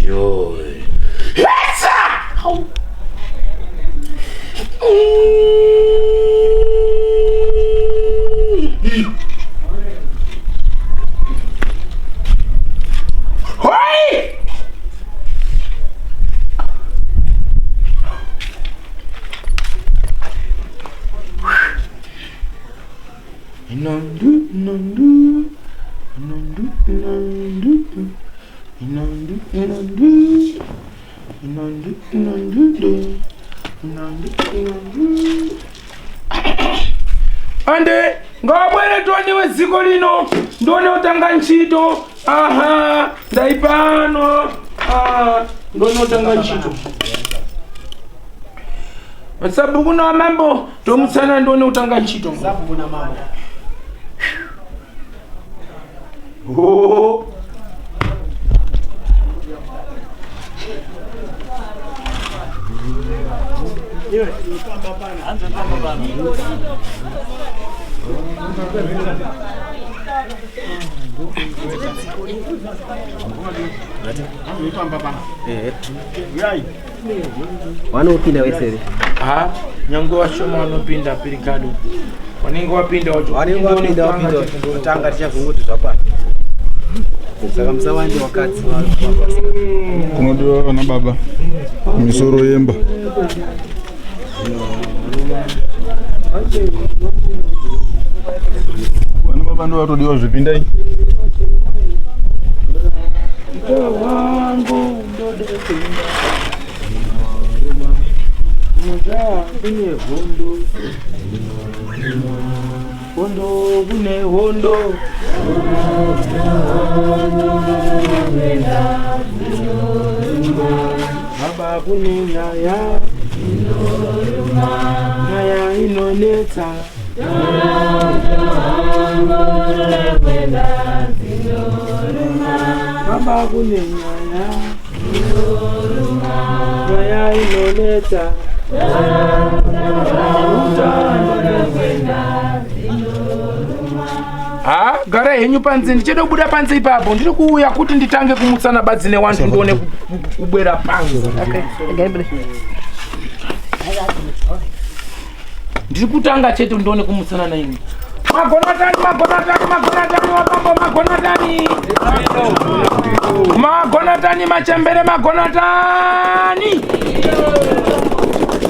Joy. Ande ngabwere toni weziko lino ndone utanga ntchito. Aha, ndaipano. Ndone utanga ntchito. Sababu kuna mambo tomutsana ndone utanga ntchito. Sababu kuna mambo. Oh. Wanopinda wesere. Nyango washoma wanopinda pirikado. Wanengo wapinda wacho. Wanengo wapinda tanga tichazunguti zvapana. Saka msawanje wakati kunodiwa na baba misoro yemba vana baba ndo vatodiwa zvipindai wangu ndodepinda kune hondo kune hondo baba kune nyaya inonetsa baba kune nyaya inonetsa gara henyu panze ndichede kubuda panze ipapo ndiri kuuya kuti nditange kumutsana badzi newantu ndione kubwera panze. Ndiri kutanga chete ndione kumutsana na imi. Magonatani wapambo magonatani machembere magonatani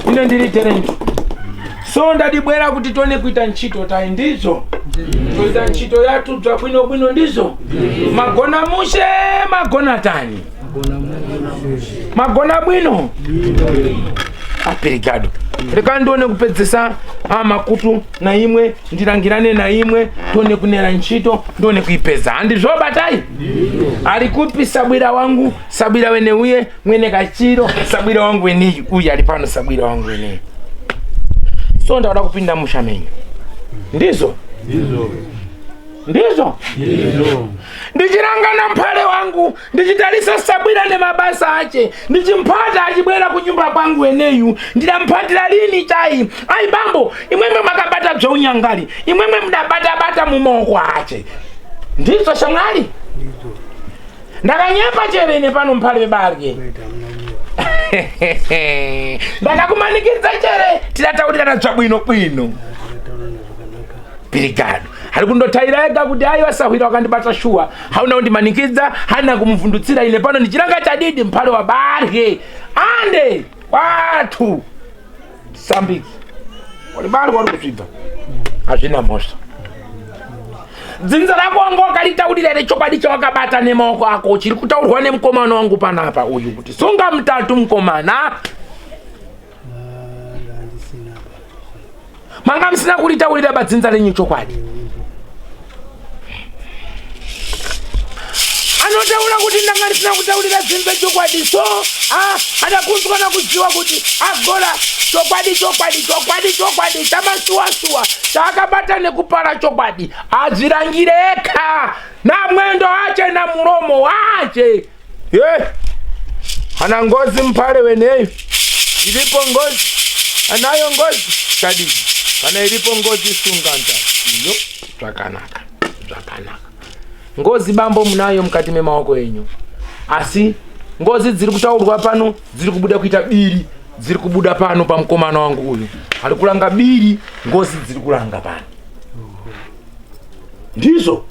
ine ndiri talent. So ndadibwera kuti tone kuita ntchito tai ndizo kuita ntchito yatu bva bwino ndizo magona mushe magonatani magona bwino apirigado reka ndone kupedzesa makutu na imwe ndirangirane na imwe tone kunera ntchito ndone kuipeza handizvo batai ari kupi sabwira wangu sabwira wene uye mwene kachiro sabwira wangu wene uye ari pano sabwira wangu wene. So ndauda kupinda musha menyu ndizo ndichirangana mpale wangu ndichitalisa sabwira nemabasa ache ndichimpata achibwera kunyumba kwangu weneyu ndidampatira lini chai ai bambo imwemwe makabata bzveunyangali imwemwe mudabata mumaoko ache ndizo shamwali ndakanyemba cherene pano mpale webarye ndakakumanikidza chere tidataurira bva bwino pirigado ari kundotaira ega kuti ayi wasahwira wakandibata shuwa hauna kundimanikidza hana kumuvhundutsira ine pano ndichiranga chadidi mpale wabarye ande watu sambiki walibarwa wari kusvibva hazvina mhosva dzinza rako wanga wakaritaurira ere chokwadi chawakabata nemaoko ako chiri kutaurwa nemukomana wangu panapa uyu kuti sunga mutatu mukomana manga musina kuritaurira badzinza renyu chokwadi anotaura kuti ndanga ndisina kutaurira dzinza chokwadi so hada kunzwa nakuziva kuti agora chokwadi chamasuwa chaakabata nekupara chokwadi azvirangire eka namwendo ache namuromo wache hana ngozi mpare weneyu iripo ngozi anayo ngozi kadii kana iripo ngozi sunganta iyo zvakanaka ngozi bambo munayo mukati memaoko enyu, asi ngozi dziri kutaurwa pano dziri kubuda kuita biri, dziri kubuda pano pamukomana wangu uyu ari kulanga biri, ngozi dziri kulanga pano. Ndizo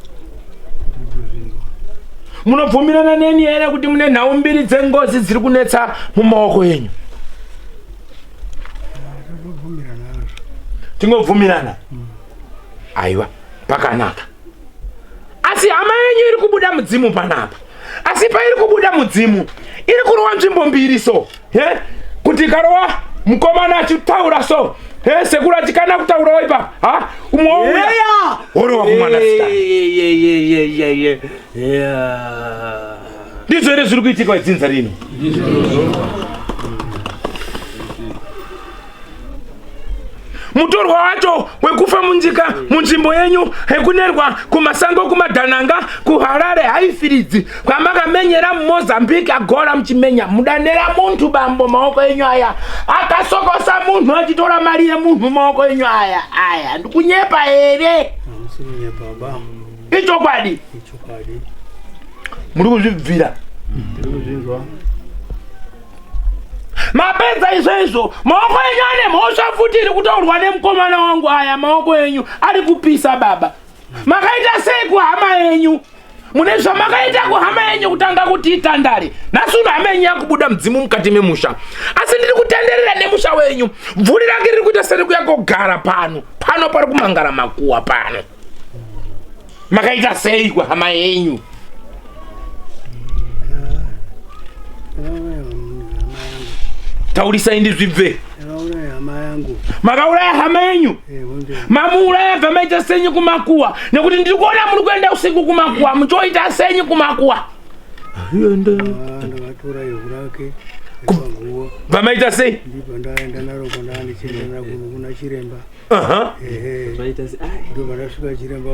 munobvumirana neni here kuti mune nhau mbiri dzengozi dziri kunetsa mumaoko enyu? Tingobvumirana. Aiwa, pakanaka. Asi hama yenyu iri kubuda mudzimu panapa. Asi pairi kubuda mudzimu iri kurowa nzvimbo mbiri so. Kuti karowa mukomana achitaura so. Sekuru achikana kutaura ipa. Umouya. Orowa kumwana sikana. Ndizo ere zviri kuitika wedzinza rino. Mutorwa wacho wekufa munjika munzvimbo yenyu hekunerwa kumasango kumadhananga kuharare haifiridzi kwamakamenyera mumozambique agora muchimenya mudanera muntu bambo maoko enyu aya akasokosa munhu achitora mari yemunhu maoko enyu aya ndikunyepa here? Ichokwadi muri kuzvibvira mapedza izvezvo maoko enyu ane mhosva futi iri kutaurwa nemukomana wangu aya. Maoko enyu ari kupisa baba. Makaita sei kuhama yenyu? Mune zvamakaita kuhama yenyu kutanga kuti itandare. Nasuno hama yenyu yakubuda mudzimu mukati memusha. Asi ndiri kutenderera nemusha wenyu. Mvuri rake riri kuita seri kuyakogara pano. Pano pari kumangara makuwa pano. Makaita sei kuhama yenyu? Taurisa indi zvibve. Makauraya hama yenyu? Mamuuraya bva maita senyi kumakuwa? Nekuti ndiri kuona muri kuenda usiku kumakuwa, muchoita senyi kumakuwa? Bva maita sei? Ndaenda naro ndachienda kuna chiremba. Ndo vandasvika chiremba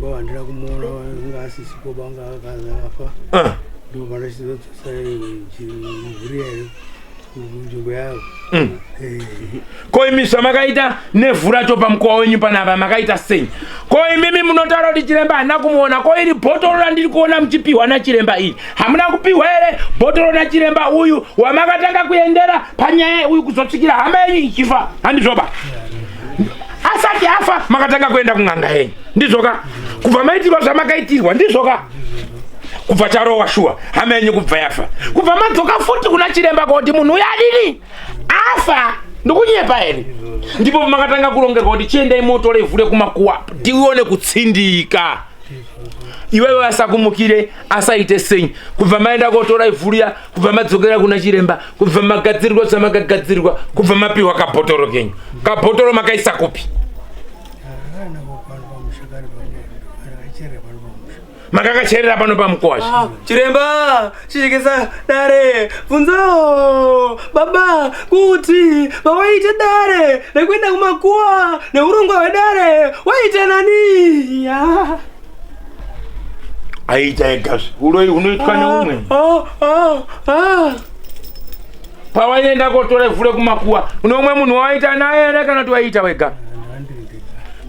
wandira kumuona wanga asisipo banga akafa. Ndo vandachizotsa mvuri yayo munzvimbo yavo. Koimi zvamakaita nevhu racho pamukowa wenyu panapa makaita sei? Koimimi munotaura kuti chiremba handina kumuona? Ko iri bhotoro randiri kuona muchipihwa nachiremba iyi hamuna kupihwa here? Bhotoro nachiremba uyu wamakatanga kuendera panyaya uyu kuzosvikira hama yenyu ichifa handizvoba? Asati afa makatanga kuenda kun'anga yenyu ndizvoka? Kubva maitirwa zvamakaitirwa ndizvoka? Kubva charowa shuwa hama yenyu kubva yafa, kubva madzoka futi kuna chiremba kuti munhu uyu adini afa, ndikunyepa here? Ndipo makatanga kurongerwa kuti chiendai motore ivhure kumakuwa tione kutsindika. Iwewe asakumukire asaite senyi, kubva maenda kotora ivhuriya, kubva madzokera kuna chiremba, kubva magadzirirwa zvamakagadzirirwa, kubva mapihwa kabhotoro kenyu. Kabhotoro makaisa kupi? Makakacherera pano pamukowa. Chiremba chishikisa dare funzo baba kuti waite dare nekuenda kumakuwa neurongwa hwedare waite nani? Aita egazvi uroi unoitwa neumwe. Pawaenda kotora ivhure kumakuwa une umwe munhu waita naye here kana kuti waita wega?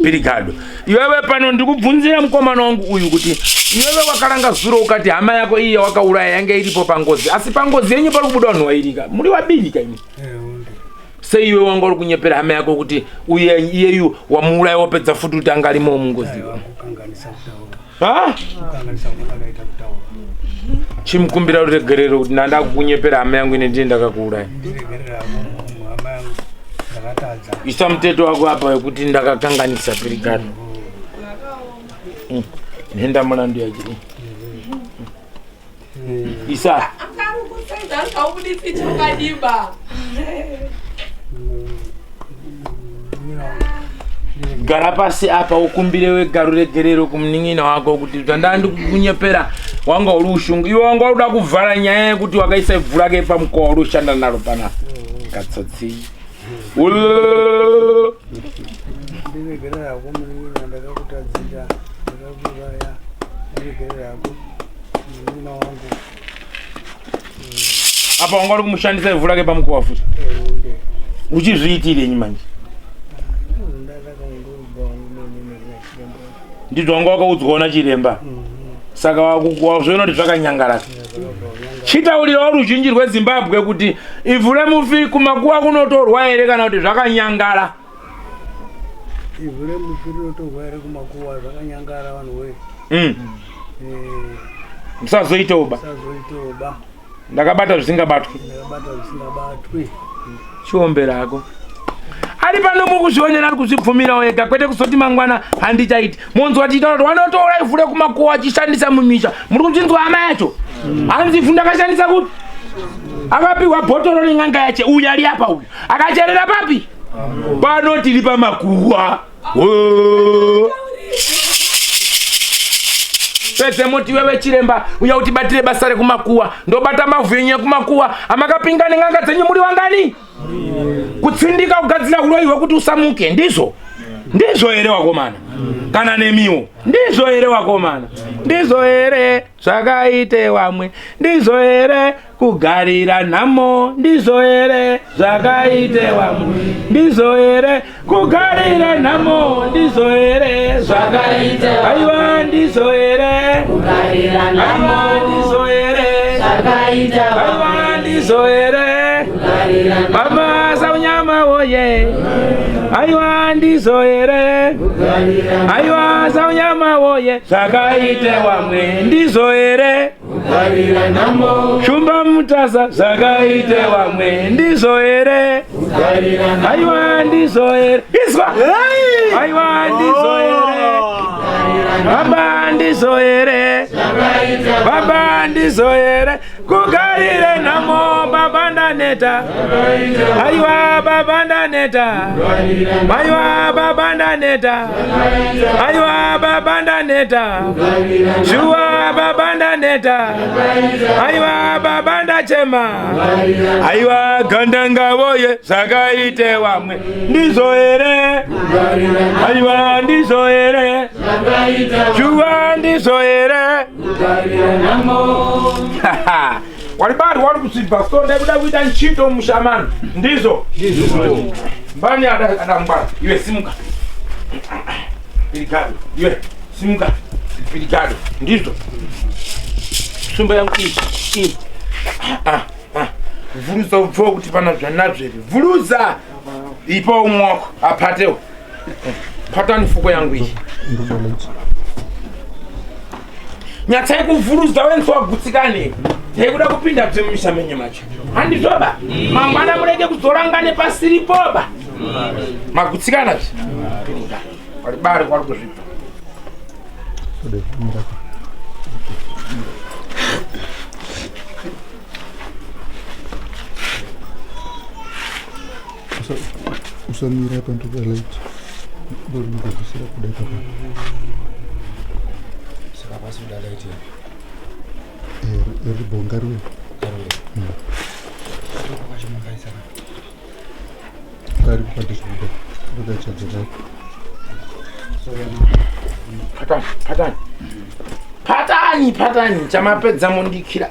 Pirigado. Iwewe pano ndikubvunzira mukomana wangu uyu kuti iwewe wakaranga zuro ukati hama yako iye wakauraya yange iripo pangozi, asi pangozi yenyu pari kubuda vanhu vairika. Muri wabirika imi. Sei iwe wanga uri kunyepera hama yako kuti uye iyeyu wamuuraya wapedza futi kuti anga arimo mungozi? Chimukumbira ruregerero kuti ndanda kukunyepera hama yangu ine ndiye ndakakuuraya. Isa muteto wako apa wekuti ndakakanganisa Pirigado. Nenda mulandu yacho. Isa. Gara pasi apa ukumbire wega ruregerero kumunin'ina wako kuti ndandi kukunyepera wanga uri ushungu. Iwe wanga uda kuvhara nyaya yekuti wakaisa ivhu rake pamukowa uri ushanda naro panapa. Katsotsi. Apa wanga uri kumushandisa ivhu rake pamukowa futi? Uchizviitire nyi manje? Ndizvo wanga wakaudzwa na chiremba. saka wakukuwa zvinoti zvakanyangara. Chitaurirawo ruzhinji rweZimbabwe kuti ivhure mufi kumakuwa kunotorwa ere kana kuti zvakanyangara. Ivhure mufi rinotorwa ere kumakuwa zvakanyangara vanhu we. Musazoitoba. Ndakabata zvisingabatwi. Chiomberako. Ari pano mukuzvionera ari kuzvibvumirawo ega kwete kusoti mangwana handichaiti. Monzwa tiitaura kuti wanotora ivhure kumakuwa achishandisa mumisha. Muri kunzwa hama yacho. Hanzi funda akashandisa kuti akapiwa bhotoro ringanga yache uyu ari apa uyu. Akacherera papi? Pano tiri pamakuwa. Pese moti wewe chiremba uya utibatire basa rekumakuwa ndobata mavhu yenyu kumakuwa amakapinga nenganga dzenyu muri wangani kutsindika kugadzira uloyiwe kuti usamuke ndizvo ere wakomana kana nemiwo ndizvo ere wakomana ndizvo ere zvakaite wamwe ndizvo ere kugarira nhamo ndizvo ere zvakaite wamwe ndizvo ere kugarira nhamo ndizvo ere zvakaite aiwa ndizvo ere kugarira nhamo ndizvo ere zvakaite aiwa ndizvo ere kugarira baba saunyama woye aiwa ndizvo ere kugarira aiwa saunyama woye zvakaite wamwe ndizvo ere kugarira nhamo shumba mutasa zvakaite wamwe ndizvo ere kugarira aiwa ndizvo ere izwa aiwa ndizvo ere baba ndizvo ere baba ndizvo ere kugarire nhamo baba ndaneta aiwa baba ndaneta aiwa baba ndaneta aiwa baba ndaneta shuwa baba ndaneta aiwa baba ndachema aiwa gandanga woye zvakaite wamwe ndizvo ere aiwa ndizvo ere shuwa ndizvo ere walibari wali kusiba so ndabuda kuita nchito mushamani ndizo mbani adambara iwe simuka Pirigado iwe simuka Pirigado ndizo sumba yangu iyi vuruza ubvo kuti pana zvanazvere vuruza ipo umwoko apatewo patani fuko yangu iyi nyatsai kuvuruza wenzi wagutsikane teikuda kupinda bzemumisha menye macho handizvoba mangwana murege kuzorangane pasiripoba magutsikana bzi walibari kwari kuzvipa usamira pantu palaiti ndorikuzisira kudai papa saka pasi kudalaiti ribonga riwe kari kupadizvoda rodachadzaa patani chamapedza mundikira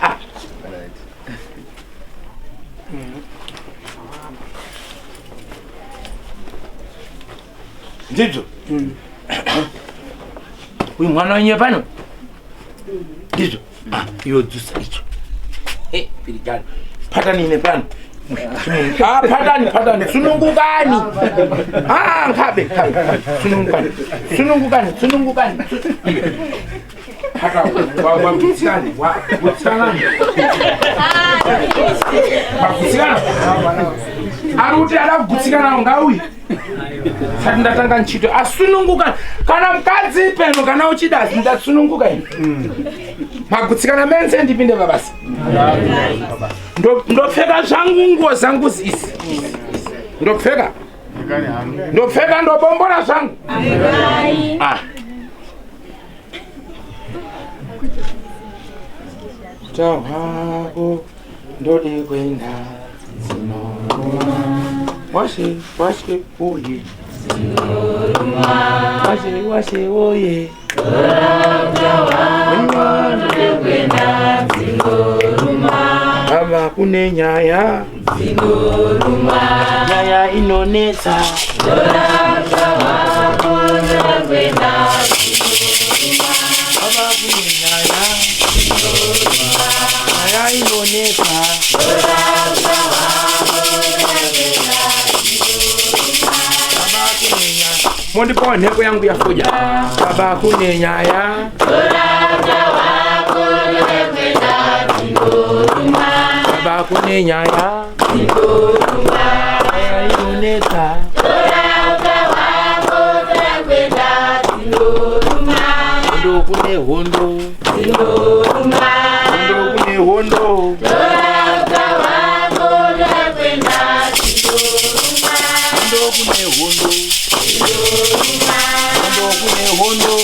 ndidzo uyu mwana wenye pano ndidzo iwe dzusa icho Pirigado patani ine pano patani sunungukani nkabe sunungukani wagutsikana ari kuti ada kugutsikana ngauyi sati ndatanga nchito asununguka kana mukadzi peno kana uchida ndasununguka ine magutsikana mense ndipinde babasa ndopfeka zvangu nguo zangu isi ndopfeka ndobombora zvangu Chawako ndode kwenda zinoruma washe oye washe oye ndode kwenda zinoruma ava kune nyaya zinoruma nyaya inonetsa ava kune nyaya ioneka baba kunenya mondipo nteko yangu yafuja baba kunenya ya baba kunenya ya ioneka Hondo kune hondo Hondo kune hondo Hondo kune hondo Hondo kune hondo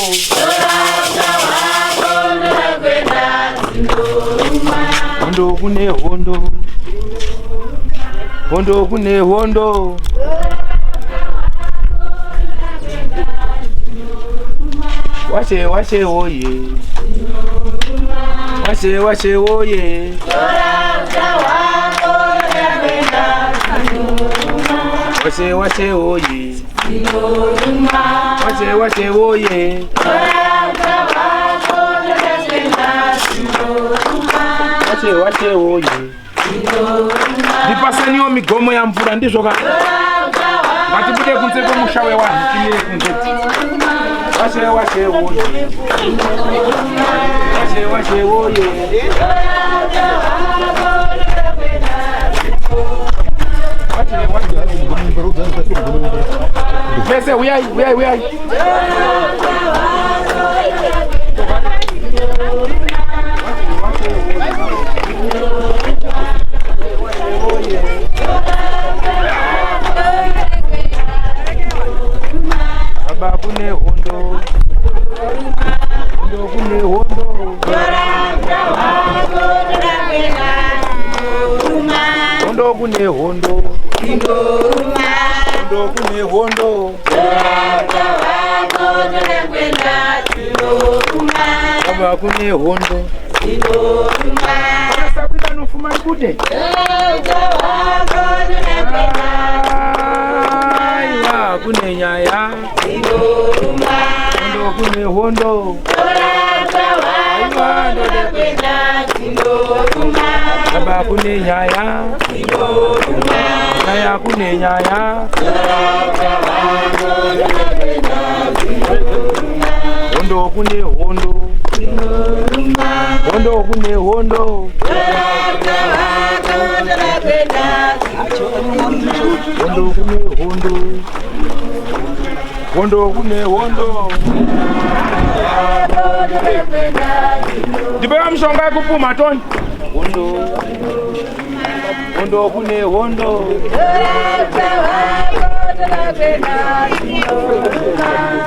Hondo kune hondo Hondo kune hondo Washe oye Washe oye Washe oye Washe oye Washe oye Ndipaseniwo migomo ya mvura ndizvo ka Ngatibude kunze kwemushawe wanhu timire kunze Washe oye Washe oye Mese uyai Baba kune hondo Hondo kune hondo Hondo kune hondo Hondo kune hondo Baba kune hondo Sabina nufuma ikude Aiwa kune nyaya Hondo kune hondo Aiwa Baba kune nyaya Nyaya kune nyaya Hondo kune hondo Hondo kune hondo Hondo kune hondo Hondo kune hondo Ndibeka mshonga kupuma toni Hondo Hondo kune hondo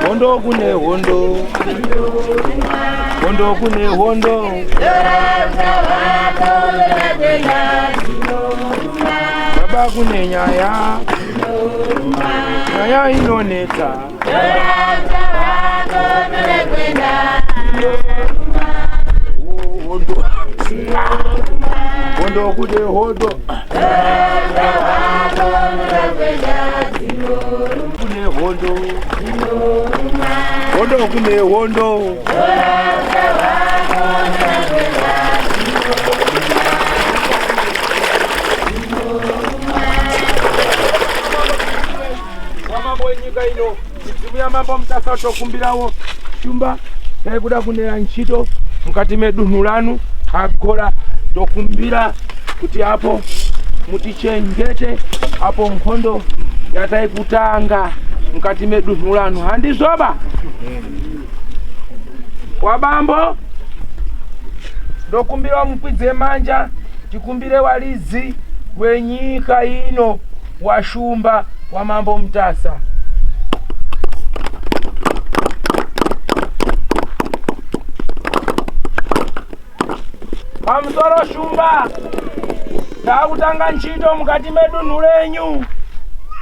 Hondo kune hondo Hondo kune hondo Baba kune nyaya Nyaya inoneka Hondo Hondo kune hondo Kune hondo Hondo kune hondo Wamambo enyika ino Timuya mambo mtasa tokumbirawo Shumba Kuda kune anchito Mukati medunhu lanu Agora tokumbira Kuti hapo mutichengete Hapo nkhondo Yatai kutanga Mukati medunhu lanu Handizoba Wabambo Dokumbira mkwidze manja Tikumbire walizi Wenyika ino Washumba Wamambo mtasa Pamsoro shumba Takutanga nchito mukati medunhu lenyu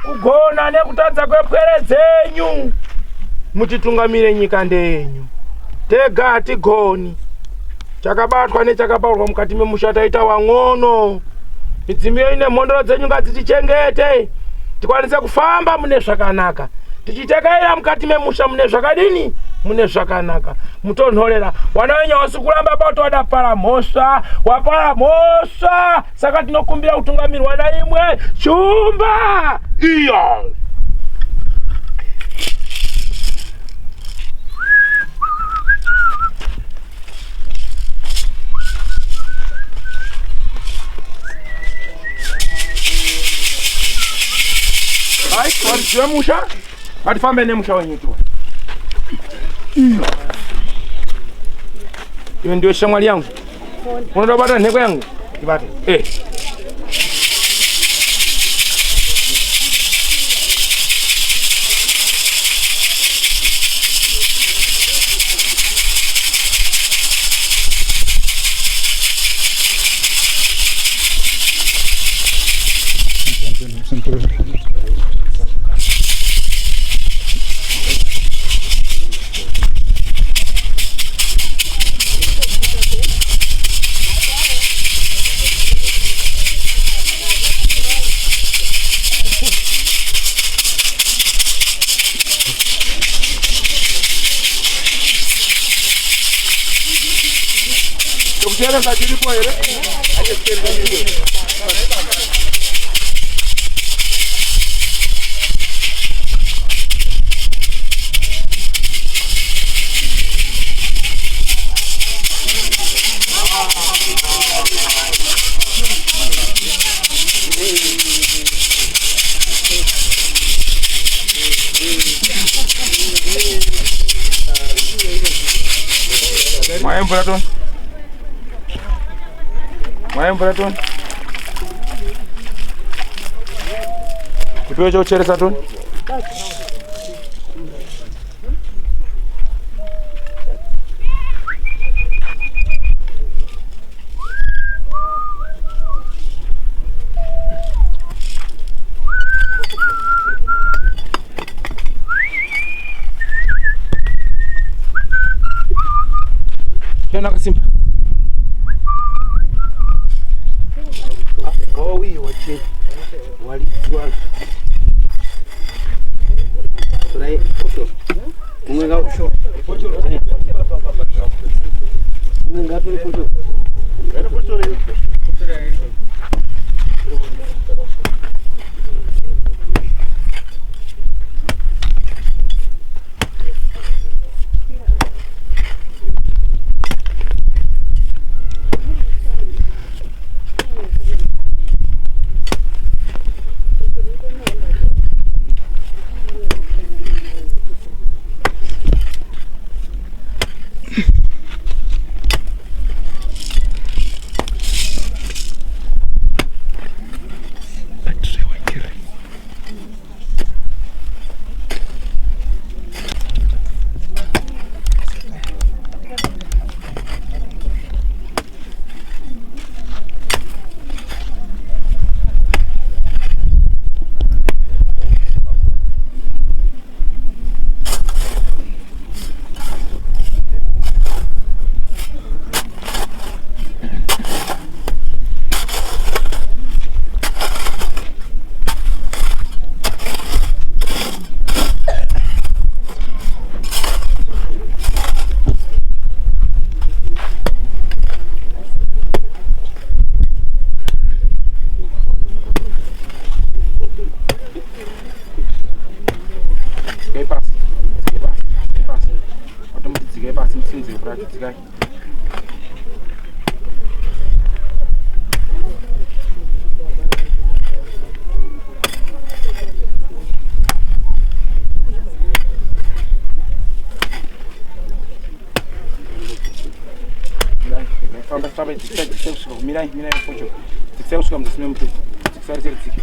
Kugona nekutadza kwepwere dzenyu Mutitungamire nyika ndenyu Tega tigoni Chakabatwa nechakapaurwa mukati memusha taita wang'ono Midzimio ine mondoro dzenyu ngadzitichengete Tikwanise kufamba mune zvakanaka Tichitekaira mukati memusha mune zvakadini mune zvakanaka mutonhorera wana wenye wasukulamba bato wadapara mosva wapara mosva saka tinokumbira kutungamirwa na imwe shumba iyo. Waliziwe musha? Watifambe ne musha wenye tuwa. Iwe ndiwe shamwali yangu. Unoda bata nego yangu. Ibate. Ukienda sajili kwa ile aje kile ndio Maembra ton. Kupiwa cha uchere ton. Kena kasimba. Kawawi wache walitwa turai foto mwenga usho mwenga tu foto era foto leo Mirai, foto. Tixemos como desse mesmo tudo. Tixar ser tiki.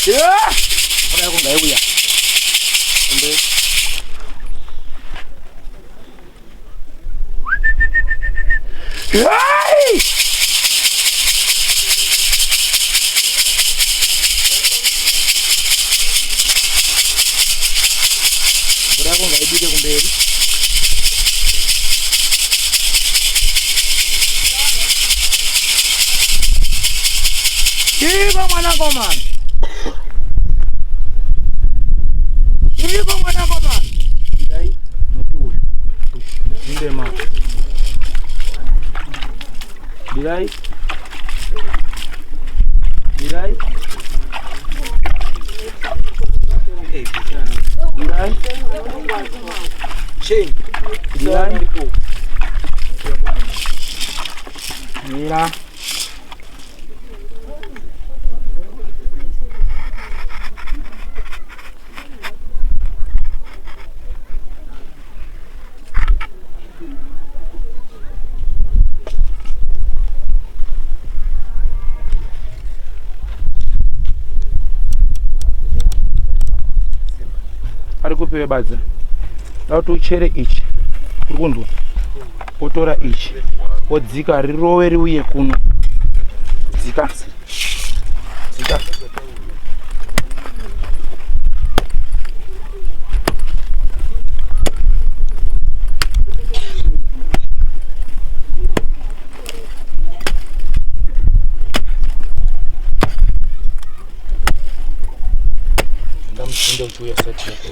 Mvura yako ngaiuya. Honde. Hai! Mvura yako ngaibide kumberi. Iva mwanangu mama. Iva mwanangu mama. Dai, mtu. Ndio mama. Dai. Dai. Dai. Che. Dai. Mira. Kupewe badza lauti uchere ichi kurikundwa wotora ichi wodzika rirove riuye kuno dzika dzika ndamutenda uchiuya sati yako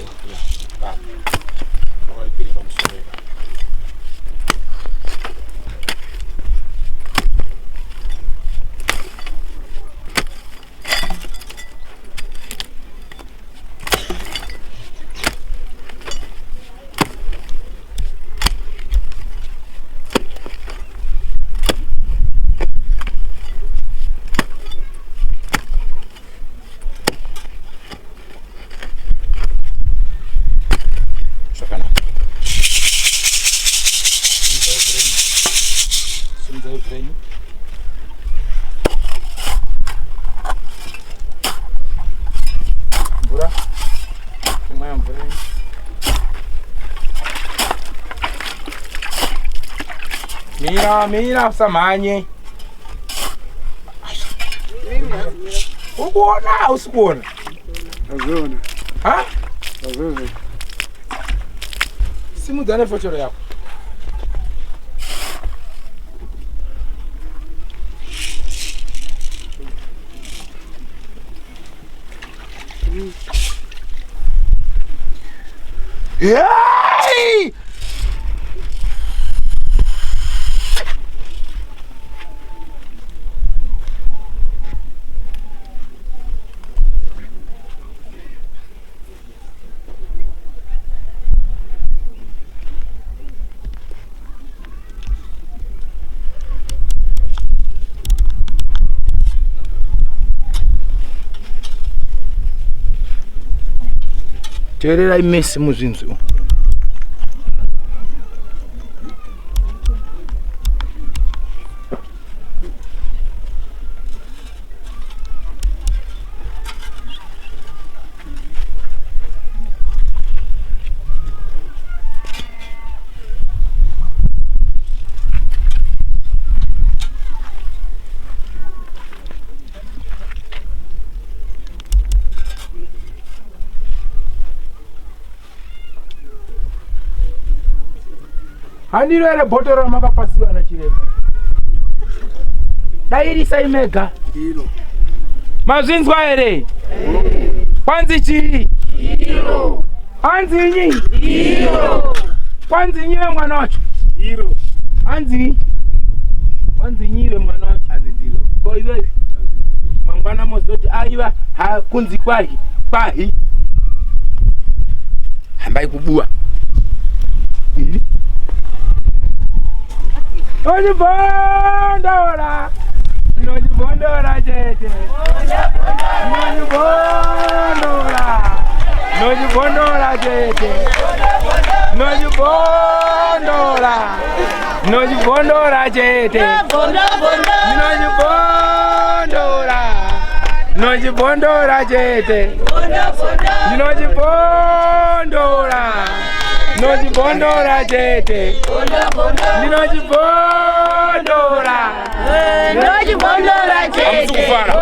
Mira samanye. Ukuona usikuona? Azona. Ha? Azona. Simu dane fochoro yako. Yay! Terera imesi muzvinzu. Handiro ere botoro makapasiwa na chiremba. Dairi saimega. Ndiro. Mazvinzwa ere? Kwanzi chiri? Ndiro. Hanzi nyi? Ndiro. Kwanzi nyiwe mwana wacho? Ndiro. Hanzi? Kwanzi nyiwe mwana wacho? Hanzi ndiro. Kwa iwe? Mangwana mozoti aiwa kunzi kwahi. Pahi. Hambai kubua. Nojibondora, nojibondora jete, nojibondora, nojibondora jete, nojibondora, nojibondora jete, nojibondora, Nojibondora chete. Ndinojibondora. Nojibondora chete. Ndinojibondora. Nojibondora chete. Amsukufara.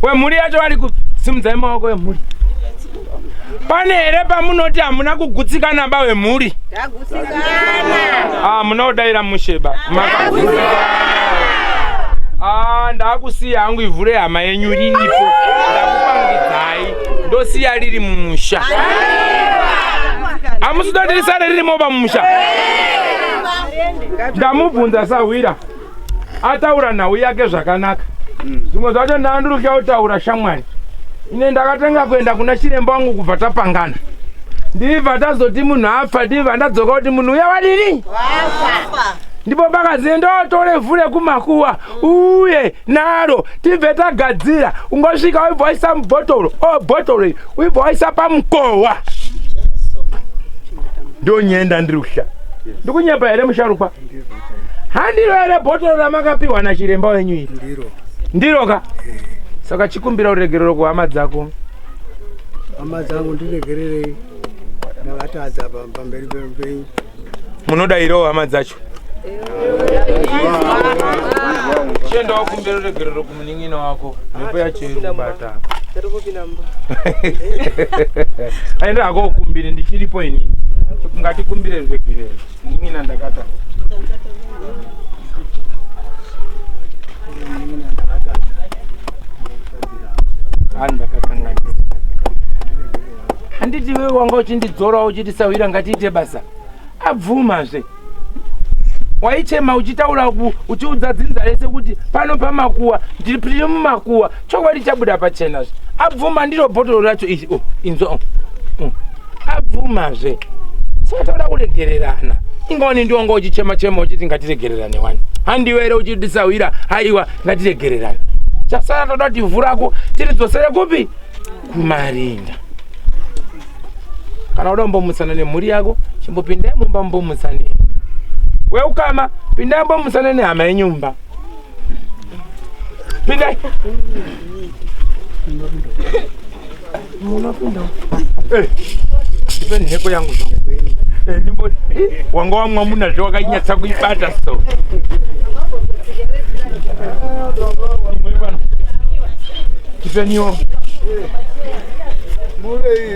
We muri yacho vari kusimudza maoko emhuri. Pane here pamunoti hamuna kugutsikana ba wemhuri? Ndagutsikana. Munodaira musheba. Ndakusiya hangu ivhure hama yenyu riripo. Ndakupangidzai. Ndosiya riri mumusha. Hamusudoti risare ririmo pamusha. Ndamubvunza Sahwira. Ataura nhau yake zvakanaka. Zvimwe zvacho ndandiri kutaura shamwari. Ine ndakatenga kuenda kuna chiremba wangu kubva tapangana. Ndibva tazoti munhu afa, ndibva ndadzoka kuti munhu uya wadini? Wafa. Ndipo pakazi ndotore vhure kumakuwa uye naro tibve tagadzira. Ungosvika uibva waisa mubhotoro. Bhotoro iyi uibva waisa pamukowa. Ndonyenda ndiri kusha. Ndikunyepa here musharukwa? Handiro here bhotoro ramakapiwa nachiremba wenyu iri? Ndiro. Ndiro ka? Saka chikumbira uregerero kuhama dzako. Hama dzangu ndiregererei. Ndakatadza pamberi penyu. Munoda iro hama dzacho. Chenda wakumbira uregerero kumunin'ina wako. Mhepo yacho irikubata. Aenda hako ukumbire ndichiripo ini. Ngatikumbire uregerero. Munin'ina ndakata. Handiti wewe wanga uchindidzora uchiti Sahwira ngatiite basa. Abvumazve. Waichema uchitaura uchiudza dzinza rese kuti pano pamakuwa ndiri mumakuwa chokwadi chabuda pachena. Abvuma ndiro bhotoro racho ichi. Inzo. Abvumazve. Saka toda kuregererana. Ingoni ndiwo wanga uchichema uchiti ngatiregererane wani. Handiwere uchiti Sahwira haiwa ngatiregererane. Chasara toda kuti vhurako tiridzosere kupi? Kumarinda. Kana uda mbomusana nemhuri yako, chimbopinda mumba mbomusane. We ukama, pinda mbomusane nehama yenyumba. Pinda. Munapinda. Ndipe nheko yangu zangu. Ndimbo wanga wamwa munazve wakanyatsa kuibata so. Kipeniwo.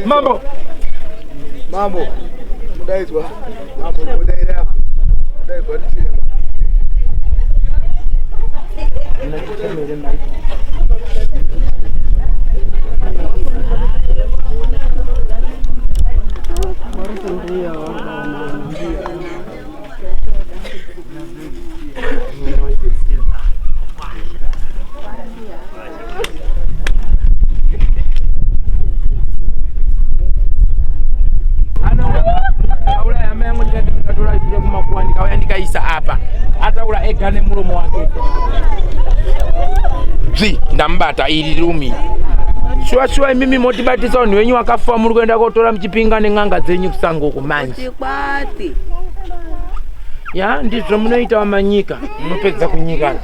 Mambo. Mambo. Mudaizwa. Mambo mudaira. Mudaizwa ndiri. mbudzi ndambata ili rumi. Shua mimi motibatisa ni wenyu wakafa muri kwenda kotora mchipinga neng'anga dzenyu kusango kumanje. Ya ndizvo munoita wamanyika munopedza kunyikana.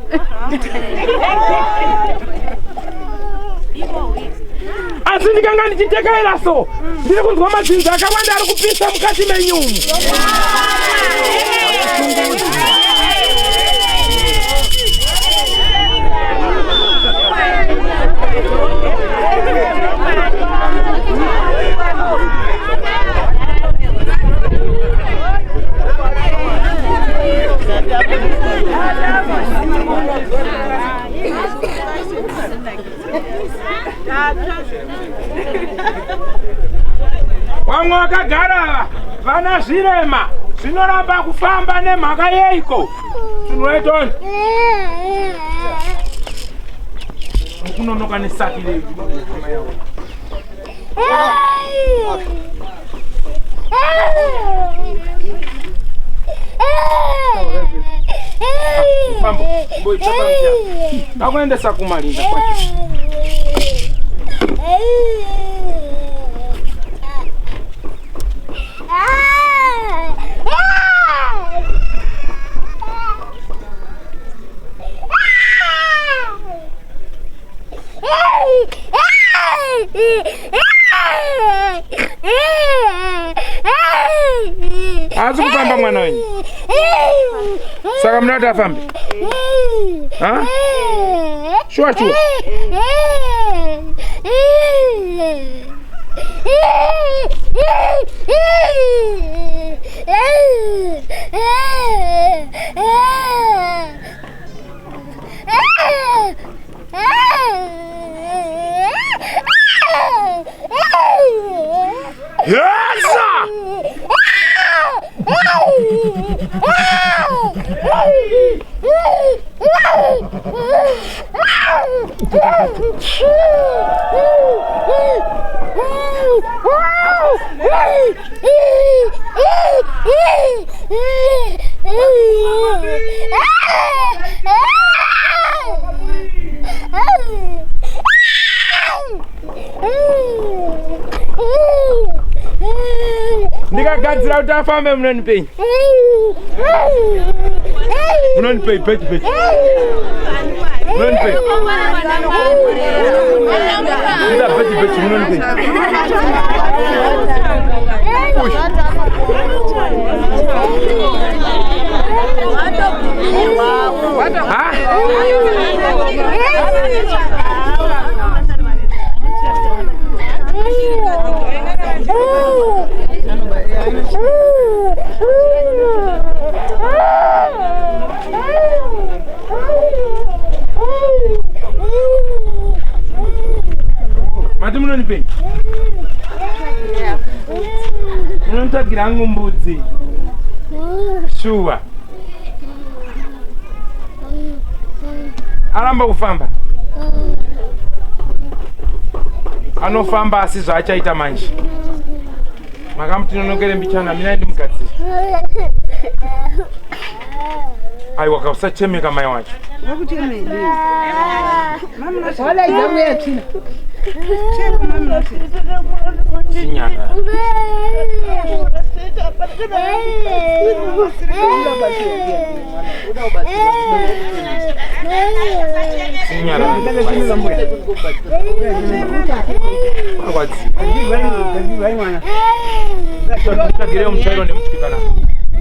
Asi ndikanga ndichitekaira so ndiri kunzwa madzinza akawanda ari kupisa mukati menyumu. Wamwe wakagara vana zvirema zvinoramba kufamba nemhaka yeiko zvinoitoni mukunonoka nesakire Pambo, boy, takuendesa kumalinda kwacho. Azu kupamba mwana wenyu. Saka mnata afambe. Ha? Shua. Ndikagadzira kuti afambe munonipei. Munonipei peti. Munonipei. Ndida peti munonipei. Ha? Mati munonipei? Munonitagira hangu mbudzi. Shuwa. Aramba kufamba. Anofamba asi zvaachaita manje. Makamuti nonokere mbichana mina ndi mukadziri. Aiwa kausachemeka mai wacho. Wala izamu yatina. Sinyana. Sinyana. Chagire mchairo ne mutikana.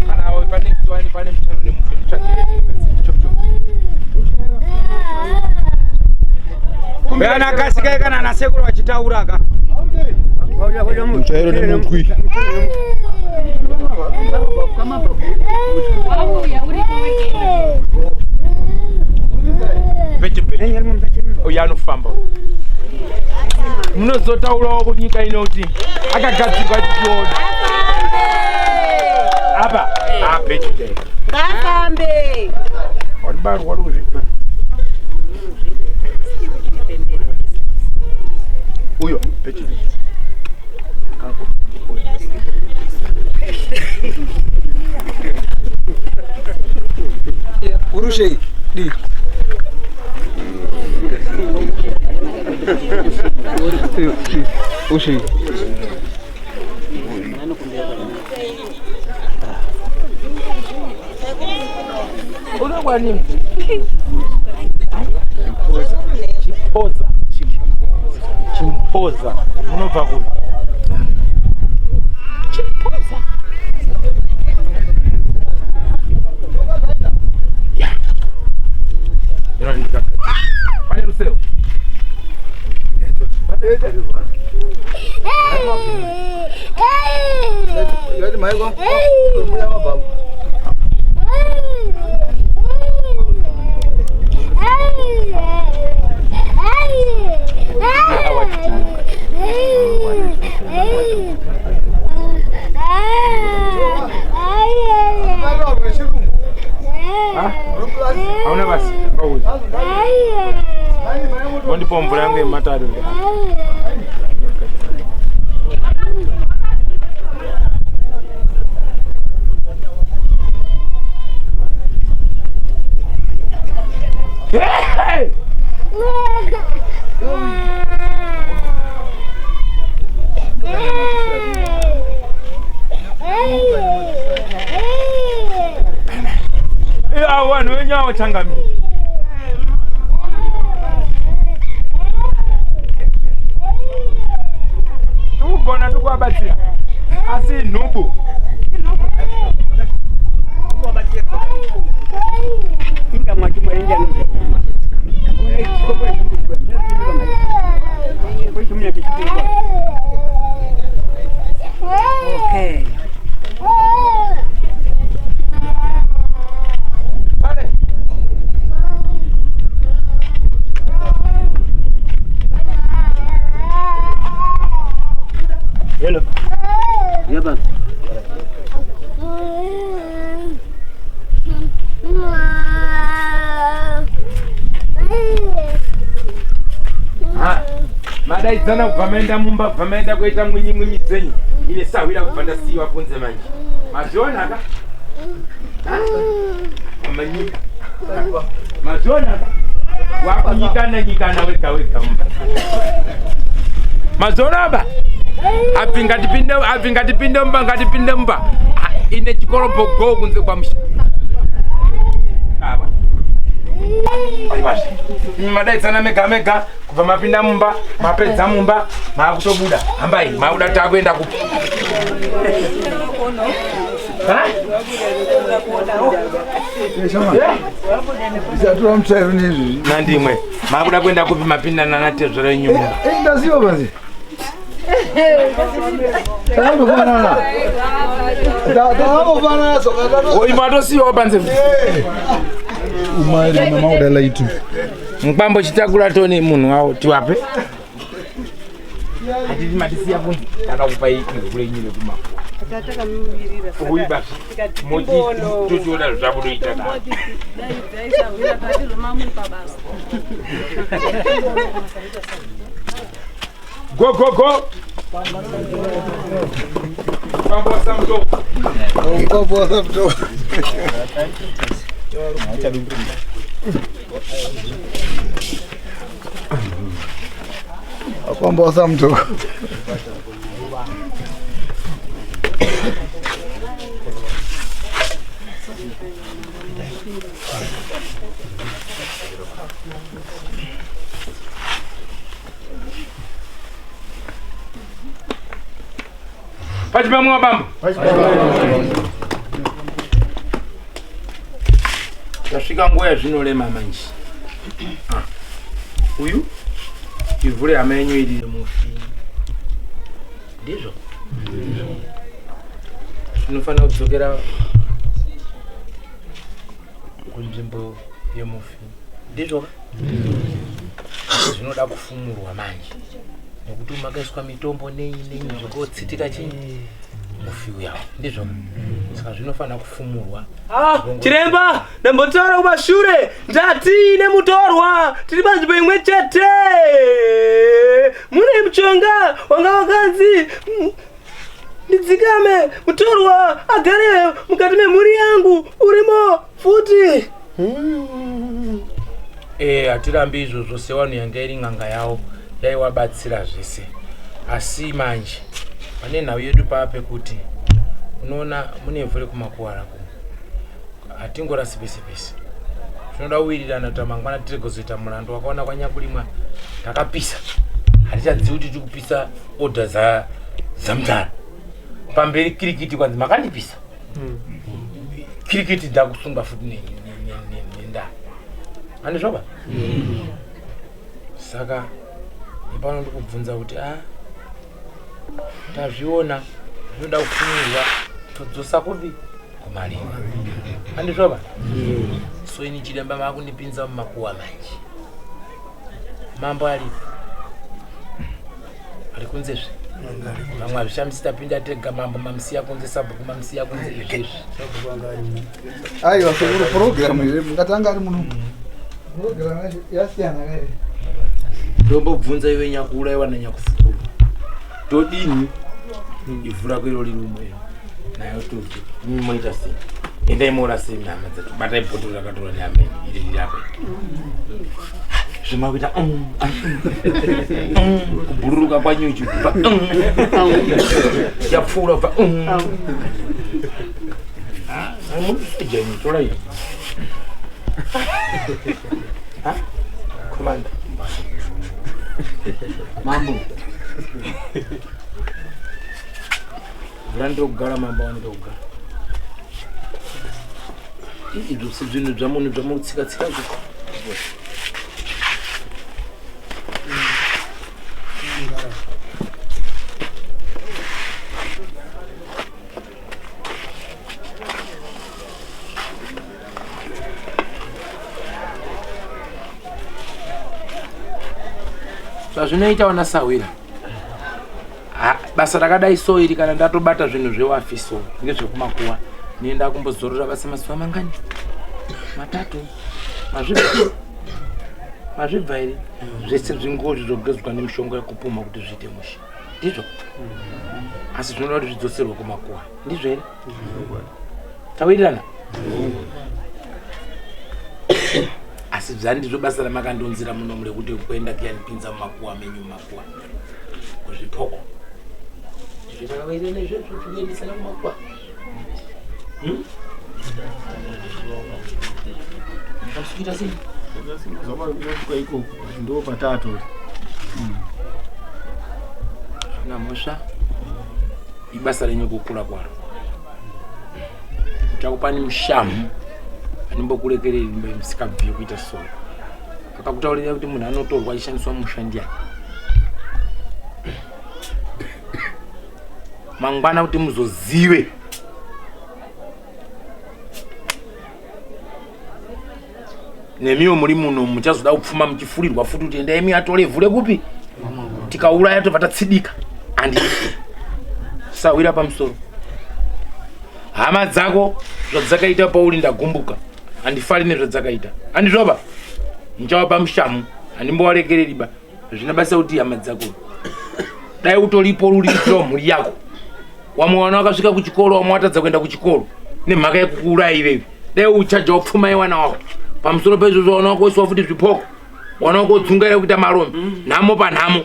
Kana awe pane twani pane mchairo ne mutikana chagire. Bana kasika kana na Sekuru achitaura ka. Mchairo ne mutwi. Peti. Uyanofamba. Munozotaurawo kunyika inoti akagadzirwa chiona. Apa. Peti. Ngafambe. What was it? Uyo, peti. Urushe di. Ushi. Una kwani? Chimpoza. Unobva kuti? Chimpoza. Yeah. Inonika. Pane ruseo. Yati maiko. Muya mababu. Hauna basi. Bondi pombo yangu imatari. Hey! Wanu wenyawo changami. Tukona tukwabatsira. Asi nubu. Inga mwachuma inja nje. Okay. Hello. Yaba. Madai sana kuvamenda mumba kuvamenda kuita mwinyi zenyu ine sawira kuvanda siwa kunze manje mazona ka amanyi mazona ka wakunyikana weka mumba mazona ba apinga tipinde mumba ine chikoropo go kunze kwa mshi aba Aibashi. Madai sana mega kuva mapinda mumba, mapedza mumba, makutobuda. Ambai, mauda takwenda ku. Ha? Isatura mtsairo nizvi. Nandimwe. Makuda kwenda kupi mapinda nanatezvera nyumba. Ndaziva basi. Tano bana. Tano bana sokata. Oi matosiwa panze. Umaire mauda laitu. Mkwambo chitakula toni munhu wawo tiwape. Hatiti matisiya kunzi takakupa ikule nyile kuma. Tataka mumirira. Uyi basi. Moti tochoda zvabudoita da. Daisa wira tati romamu pabasa. Go. Kwambo samto. Kwambo samto. Kwambo samto. Pachima mwa bamba. Tasvika nguva yazvinorema manje. Uyu ivhure hama yenyu irire mufi. Ndizvo? Zvinofanira kudzokera kunzvimbo yemufi. Ndizvo? Zvinoda kufumurwa manje. Nekuti makaiswa mitombo nei zvikotsitika chinyi mufi uyawo. Ndizvo? Saka zvinofanira kufumurwa. Chiremba, ndambotaura kumashure, ndati nemutorwa, tiri panzvimbo imwe chete. Mune muchonga wanga wakanzi ndidzikame mutorwa agare mukati memhuri yangu urimo futi. Hatirambi izvozvo sevanhu yanga iri n'anga yawo yaiwabatsira zvese. Asi manje pane nhau yedu pape kuti unoona mune vhuri kumakuwara ku. Hatingorasi pese. Zvinoda uwirirana kuti mangwana tiregozoita mulandu wakaona kwanyakulimwa takapisa. Hatichadziwi kuti tikupisa order zamutara. Pamberi kirikiti kwanzi makandipisa. Kirikiti ndakusunga futi nenda. Andizvoba? Saka ipano ndikubvunza kuti tazviona zvinoda kufunirwa todzosa kupi kumalinga. Andizvoba? So ini chiremba makundipinza mumakuwa manje. Mambo ali kunzezve. Vamwe hazvishamisita pinda tega mambo mamsiya kunze sabhuku mamsiya kunze izvezvi. Aiwa Sekuru program ile mngatanga ari muno. Program yasiyana kare. Ndombobvunza iwe nyakura iwana nyakufukuru. Todini ivhura kwero rirumwe nayo toti moita sei. Endai mora sei nhama dzetu batai bhotoro rakatora neameni iri apa. Zvimakuita kubhururuka kwanyuchi kubva yapfuura kubva munijeni tora iyo komanda mambo vhura ndokugara mambo awanike kugara izvo sezvinhu zvamunhu zvamutsika-tsika zvo. Zvazvinoita wana sawira. Basa rakadai so iri kana ndatobata zvinhu zvewafiso ngezvekumakuwa. Nienda kumbozorora basa mazuva mangani. Matatu. Mazvibva iri. Zvese zvingozvi zvogezwa nemishonga yekupuma kuti zviite mushe. Ndizvo? Asi zvinoda kuti zvidzoserwe kumakuwa. Ndizvo ere? Tawirirana? Asi zvandizvo basa ramakandonzira muno mure kuti kuenda kuyanipinza mumakuwa menyu mumakuwa. Kuzvipoko. Zvitakawaire nezvezvo zvinoendesana kumakuwa. Zvasvika sei? Zvamakuka ikoko ndo patatu. Namosha ibasa renyu kukura kwaro. Takupani mushamu animbokurekereri msikabviyo kuita so. Akakutaurira kuti munhu anotorwa achishandiswa mushandi yake. Mangwana kuti muzozive nemiwo muri muno muchazoda kupfuma muchifurirwa futi kuti endai miatore vhule kupi tikauraya tobva tatsidika andi sawira pamusoro hama dzako zvadzakaita pauri ndagumbuka handifari nezvadzakaita handizvoba ndichawapa mushamu handimbowarekereriba zvina basa kuti hama dzako dai utoripo ruriitiro mhuri yako wamwana wakasvika kuchikoro wamwe watadza kuenda kuchikoro nemhaka yekukuuraya ivevi dai uchaja wapfumai wana wako pamusoro pezvozvo wana wako oiswa futi zvipoko wana wako odzungaira kuita marombe nhamo panhamo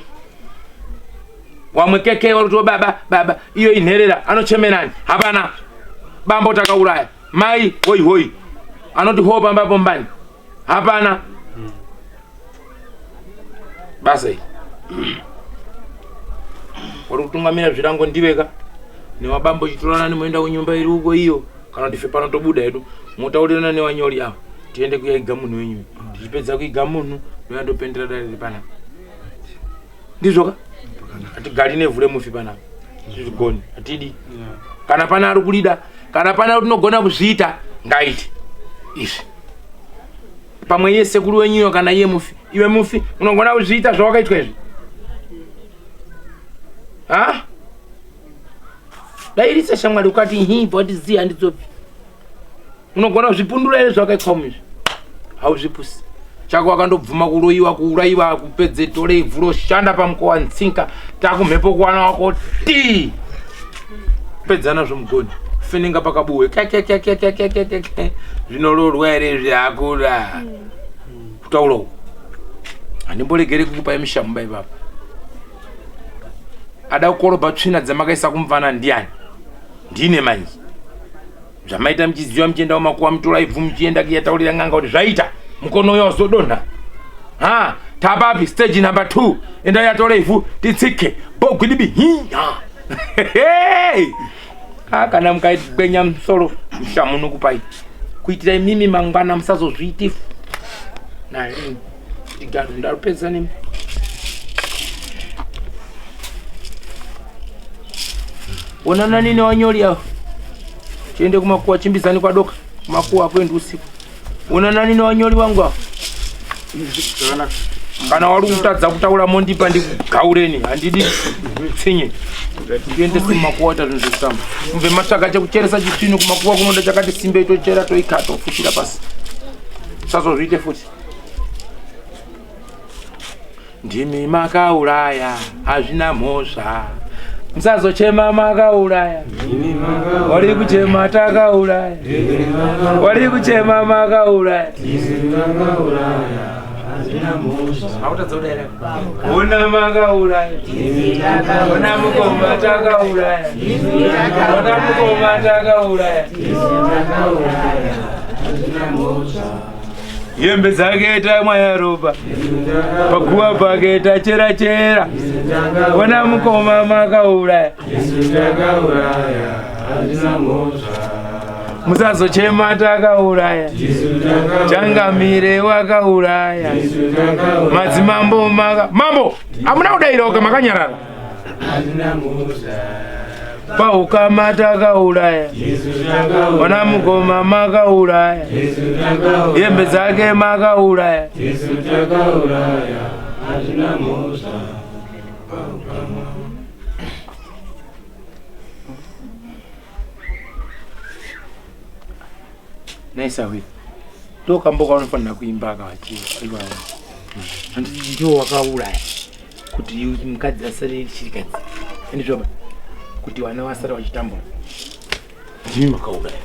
wamwe keke warutwa baba iyo inherera anochemenani hapana bambo takauraya mai hoi anoti ho pamba pombani hapana basa iyi wari kutungamira zvirango ndiveka newabambo chitorana nemoenda kunyumba iri uko iyo kana kuti fe panotobuda hedu motaurirana newanyori avo tiende kuyaiga munhu wenyu tichipedza kuiga munhu noyandopendera dare riri panapa ndizvoka hatigari nevhure mufi panapa zvigoni hatidi kana pana ari kurida kana pana kuti unogona kuzviita ngaiti izvi pamwe iye sekuru wenyuyo kana iye mufi iwe mufi unogona kuzviita zvawakaitwa izvi ha dai rise shamwari ukati hibva watiziya handidzopi unogona kuzvipundura ere zvawakaitwa muizvi hauzvipusi chako wakandobvuma kuroiwa kuuraiwa kupedze tore ivhu roshanda pamukowa nsinka takumhepo kuwana wako ti pedzana zvomugoni feninga pakabuwe zvinororwa ere zveakura kutaurawo handimboregere kukupai mishamumba ipapa ada kukoroba tsvina dzamakaisa kumvana ndiani? Ndine manje. Zvamaita mchiziva mchienda kumakuwa mutora ibvu mchienda kuyataurira ng'anga kuti zvaita mukono uyo wazodonha. Ha, tapapi stage number 2. Enda yatora ibvu titsike. Bogwidibi. Kana mukakwenya musoro mushamuno kupai. Kuitira mimi mangwana musazozviita. Nalini. Tigaro ndarupedza nemi. Onana nini wanyori yao? Chiende kumakuwa chimbizani kwa doka. Kumakuwa kwendi usiku. Onana nini wanyori wangu hao? Kana wari kutadza kutaura mondipa ndikugaureni handidi tsinye. Tiende kumakuwa tazvozvisamba. Mve matsvaka chekucheresa chitsvinu kumakuwa kunoda chakati simbe tochera toikata tofushira pasi. Sazozviite futi. Ndimi makauraya hazvina mhosva. Musazochema makauraya. Wari kuchema takauraya. Wari kuchema makauraya. Ona makauraya. Ona mukoma takauraya. Ona mukoma takauraya. Yembe dzake tamwaya ropa pakuwa pake tachera chera. Ona mukoma makauraya. Musazochema takauraya. Changamire wakauraya. Madzimambo mambo amuna kudairoka makanyarara. Paukama takauraya. Ona mukoma makauraya. Yembe dzake makauraya. Naisa we. Toka mboka unofanira kuimba akawachiwa. Handiti ndiwo wakauraya. Kuti mukadzi asare chirikadzi. Ndizvo kuti wana wasara wachitambura. Ndimi makauraya.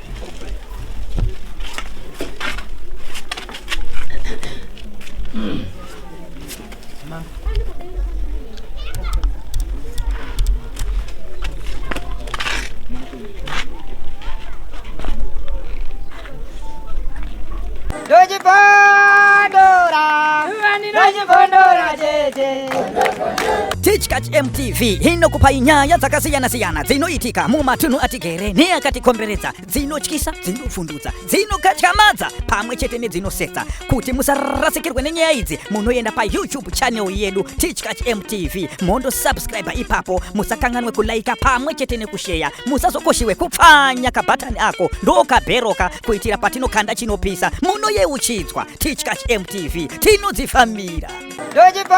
Tichkach MTV inokupa inyaya dzakasiyana-siyana dzinoitika mumatunhu atigere neakatikomberedza, dzinotyisa, dzinofundutsa, dzinokatyamadza pamwe chete nedzinosetsa. Kuti musarasikirwe nenyaya idzi, munoenda paYouTube channel yedu Tichkach MTV, mondo subscribe ipapo. Musakanganwe kulaika pamwe chete nekushare. Musazokoshiwe kupfanya kabhatani ako ndokabheroka kuitira patinokanda chinopisa. Munoyeuchidzwa Tichkach MTV, tinodzifambira. Dojibondora,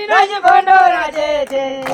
dojibondora tete.